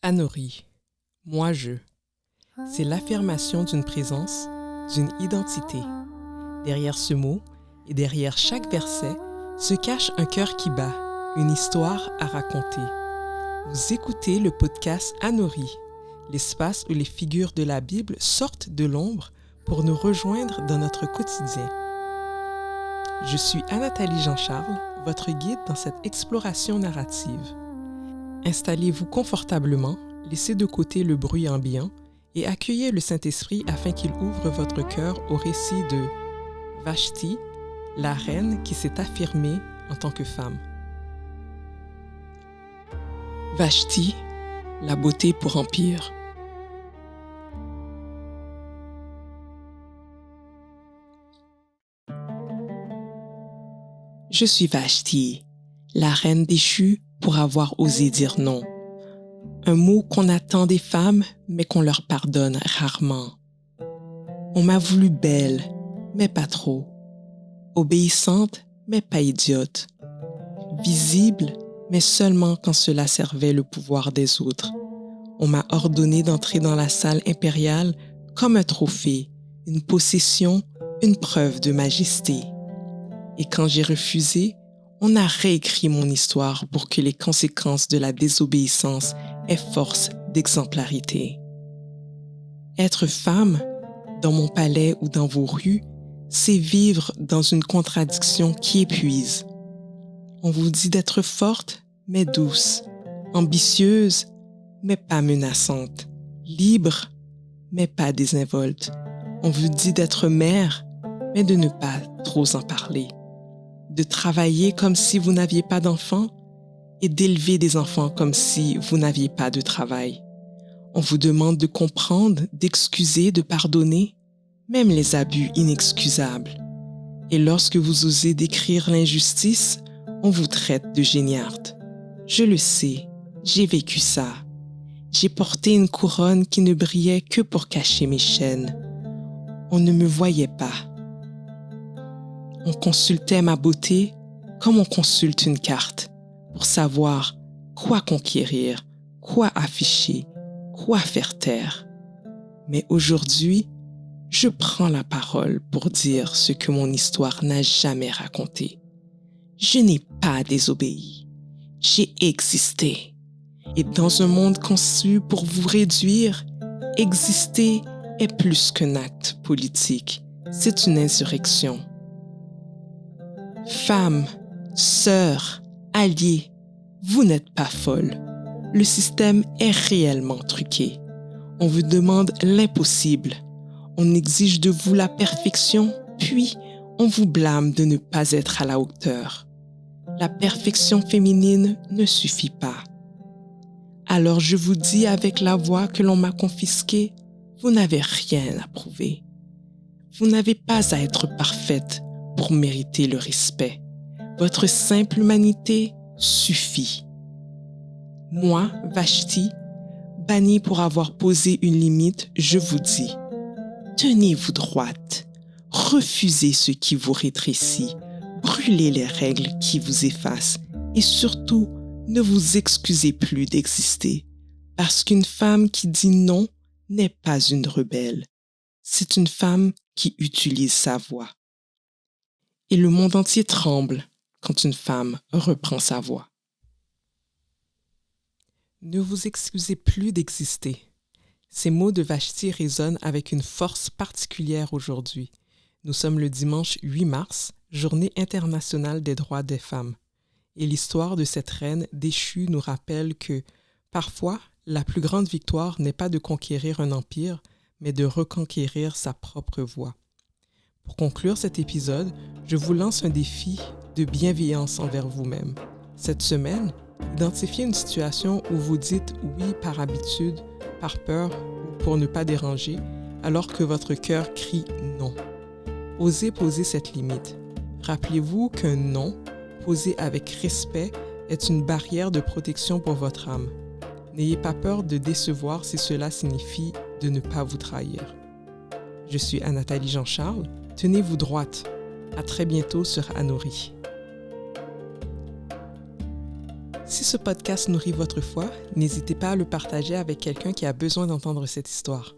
Anori, moi je. C'est l'affirmation d'une présence, d'une identité. Derrière ce mot et derrière chaque verset se cache un cœur qui bat, une histoire à raconter. Vous écoutez le podcast Anori, l'espace où les figures de la Bible sortent de l'ombre pour nous rejoindre dans notre quotidien. Je suis Anathalie Jean-Charles, votre guide dans cette exploration narrative. Installez-vous confortablement, laissez de côté le bruit ambiant et accueillez le Saint-Esprit afin qu'il ouvre votre cœur au récit de Vashti, la reine qui s'est affirmée en tant que femme. Vashti, la beauté pour empire. Je suis Vashti, la reine déchue pour avoir osé dire non. Un mot qu'on attend des femmes, mais qu'on leur pardonne rarement. On m'a voulu belle, mais pas trop. Obéissante, mais pas idiote. Visible, mais seulement quand cela servait le pouvoir des autres. On m'a ordonné d'entrer dans la salle impériale comme un trophée, une possession, une preuve de majesté. Et quand j'ai refusé, on a réécrit mon histoire pour que les conséquences de la désobéissance aient force d'exemplarité. Être femme, dans mon palais ou dans vos rues, c'est vivre dans une contradiction qui épuise. On vous dit d'être forte, mais douce, ambitieuse, mais pas menaçante, libre, mais pas désinvolte. On vous dit d'être mère, mais de ne pas trop en parler. De travailler comme si vous n'aviez pas d'enfants et d'élever des enfants comme si vous n'aviez pas de travail. On vous demande de comprendre, d'excuser, de pardonner, même les abus inexcusables. Et lorsque vous osez décrire l'injustice, on vous traite de géniarde. Je le sais, j'ai vécu ça. J'ai porté une couronne qui ne brillait que pour cacher mes chaînes. On ne me voyait pas. On consultait ma beauté comme on consulte une carte pour savoir quoi conquérir, quoi afficher, quoi faire taire. Mais aujourd'hui, je prends la parole pour dire ce que mon histoire n'a jamais raconté. Je n'ai pas désobéi, j'ai existé. Et dans un monde conçu pour vous réduire, exister est plus qu'un acte politique, c'est une insurrection. Femmes, sœurs, alliés, vous n'êtes pas folles. Le système est réellement truqué. On vous demande l'impossible. On exige de vous la perfection, puis on vous blâme de ne pas être à la hauteur. La perfection féminine ne suffit pas. Alors je vous dis avec la voix que l'on m'a confisquée, vous n'avez rien à prouver. Vous n'avez pas à être parfaite pour mériter le respect. Votre simple humanité suffit. Moi, Vashti, bannie pour avoir posé une limite, je vous dis, tenez-vous droite, refusez ce qui vous rétrécit, brûlez les règles qui vous effacent et surtout, ne vous excusez plus d'exister, parce qu'une femme qui dit non n'est pas une rebelle, c'est une femme qui utilise sa voix. Et le monde entier tremble quand une femme reprend sa voix. Ne vous excusez plus d'exister. Ces mots de Vashti résonnent avec une force particulière aujourd'hui. Nous sommes le dimanche 8 mars, Journée internationale des droits des femmes. Et l'histoire de cette reine déchue nous rappelle que, parfois, la plus grande victoire n'est pas de conquérir un empire, mais de reconquérir sa propre voix. Pour conclure cet épisode, je vous lance un défi de bienveillance envers vous-même. Cette semaine, identifiez une situation où vous dites oui par habitude, par peur ou pour ne pas déranger, alors que votre cœur crie non. Osez poser cette limite. Rappelez-vous qu'un non, posé avec respect, est une barrière de protection pour votre âme. N'ayez pas peur de décevoir si cela signifie de ne pas vous trahir. Je suis Anathalie Jean-Charles. Tenez-vous droite. À très bientôt sur Anori. Si ce podcast nourrit votre foi, n'hésitez pas à le partager avec quelqu'un qui a besoin d'entendre cette histoire.